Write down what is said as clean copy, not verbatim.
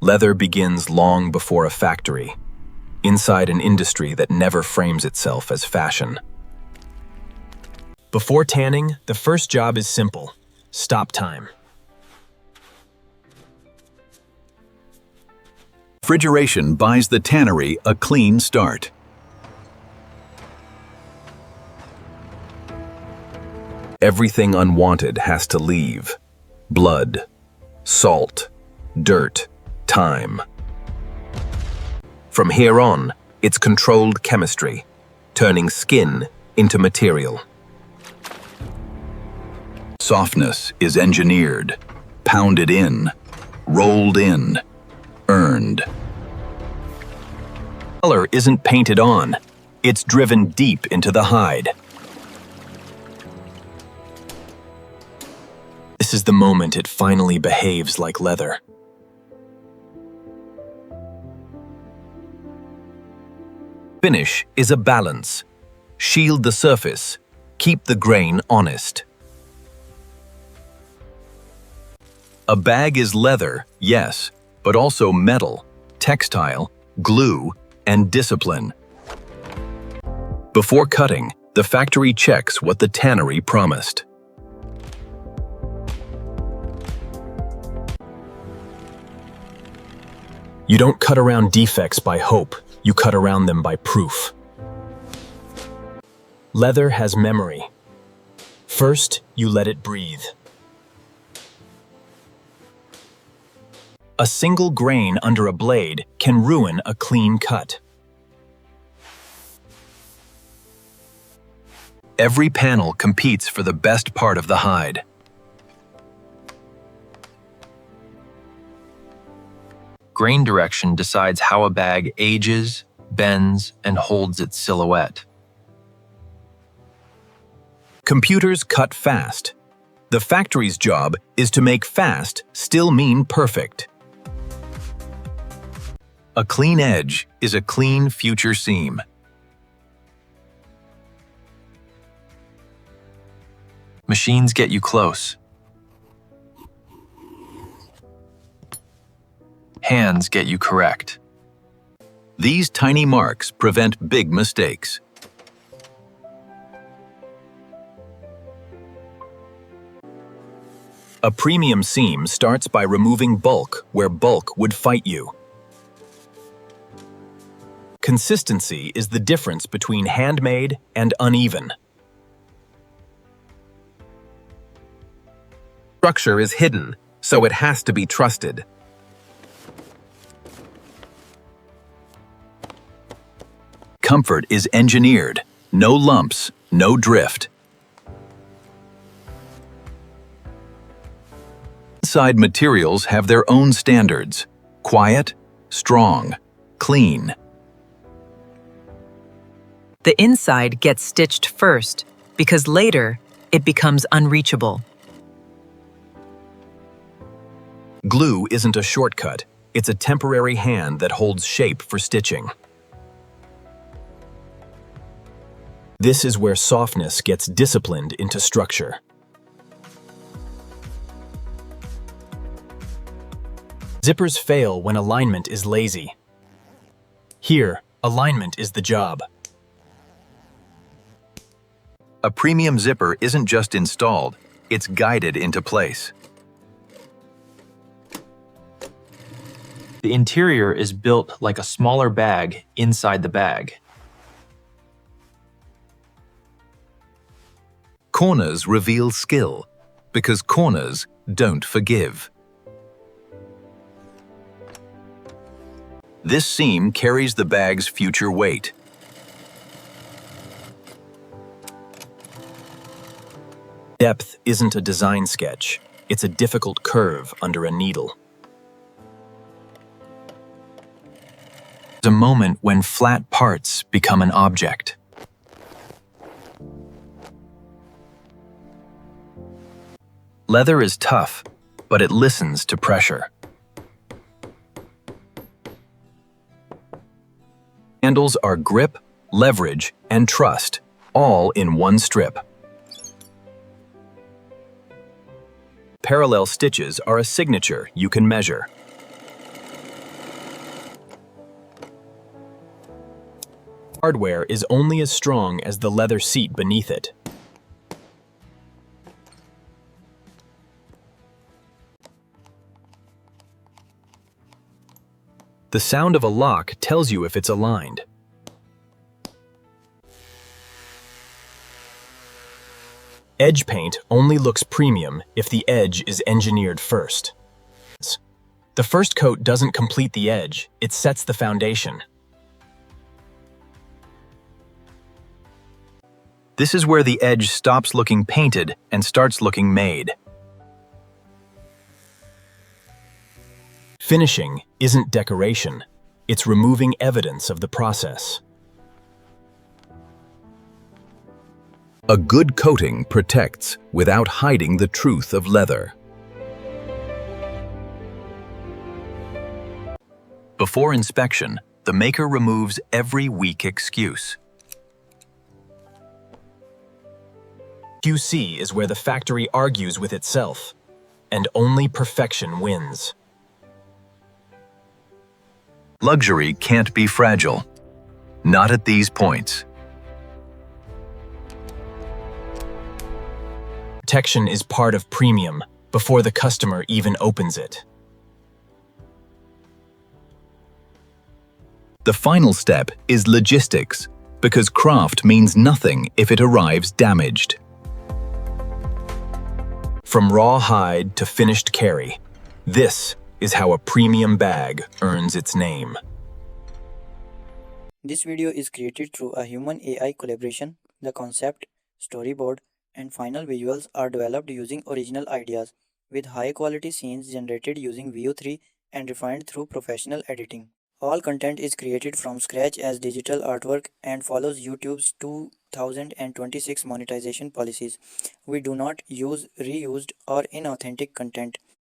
Leather begins long before a factory, inside an industry that never frames itself as fashion. Before tanning, the first job is simple: stop time. Refrigeration buys the tannery a clean start. Everything unwanted has to leave: blood, salt, dirt, time. From here on, it's controlled chemistry, turning skin into material. Softness is engineered, pounded in, rolled in, earned. Color isn't painted on, it's driven deep into the hide. This is the moment it finally behaves like leather. Finish is a balance. Shield the surface, keep the grain honest. A bag is leather, yes, but also metal, textile, glue, and discipline. Before cutting, the factory checks what the tannery promised. You don't cut around defects by hope, you cut around them by proof. Leather has memory. First, you let it breathe. A single grain under a blade can ruin a clean cut. Every panel competes for the best part of the hide. Grain direction decides how a bag ages, bends, and holds its silhouette. Computers cut fast. The factory's job is to make fast still mean perfect. A clean edge is a clean future seam. Machines get you close. Hands get you correct. These tiny marks prevent big mistakes. A premium seam starts by removing bulk where bulk would fight you. Consistency is the difference between handmade and uneven. Structure is hidden, so it has to be trusted. Comfort is engineered. No lumps, no drift. Inside materials have their own standards: quiet, strong, clean. The inside gets stitched first because later it becomes unreachable. Glue isn't a shortcut, it's a temporary hand that holds shape for stitching. This is where softness gets disciplined into structure. Zippers fail when alignment is lazy. Here, alignment is the job. A premium zipper isn't just installed, it's guided into place. The interior is built like a smaller bag inside the bag. Corners reveal skill, because corners don't forgive. This seam carries the bag's future weight. Depth isn't a design sketch, it's a difficult curve under a needle. There's a moment when flat parts become an object. Leather is tough, but it listens to pressure. Handles are grip, leverage, and trust, all in one strip. Parallel stitches are a signature you can measure. Hardware is only as strong as the leather seat beneath it. The sound of a lock tells you if it's aligned. Edge paint only looks premium if the edge is engineered first. The first coat doesn't complete the edge, it sets the foundation. This is where the edge stops looking painted and starts looking made. Finishing isn't decoration, it's removing evidence of the process. A good coating protects without hiding the truth of leather. Before inspection, the maker removes every weak excuse. QC is where the factory argues with itself, and only perfection wins. Luxury can't be fragile. Not at these points. Protection is part of premium before the customer even opens it. The final step is logistics, because craft means nothing if it arrives damaged. From raw hide to finished carry, this is how a premium bag earns its name. This video is created through a human-AI collaboration. The concept, storyboard, and final visuals are developed using original ideas, with high-quality scenes generated using Veo 3 and refined through professional editing. All content is created from scratch as digital artwork and follows YouTube's 2026 monetization policies. We do not use reused or inauthentic content.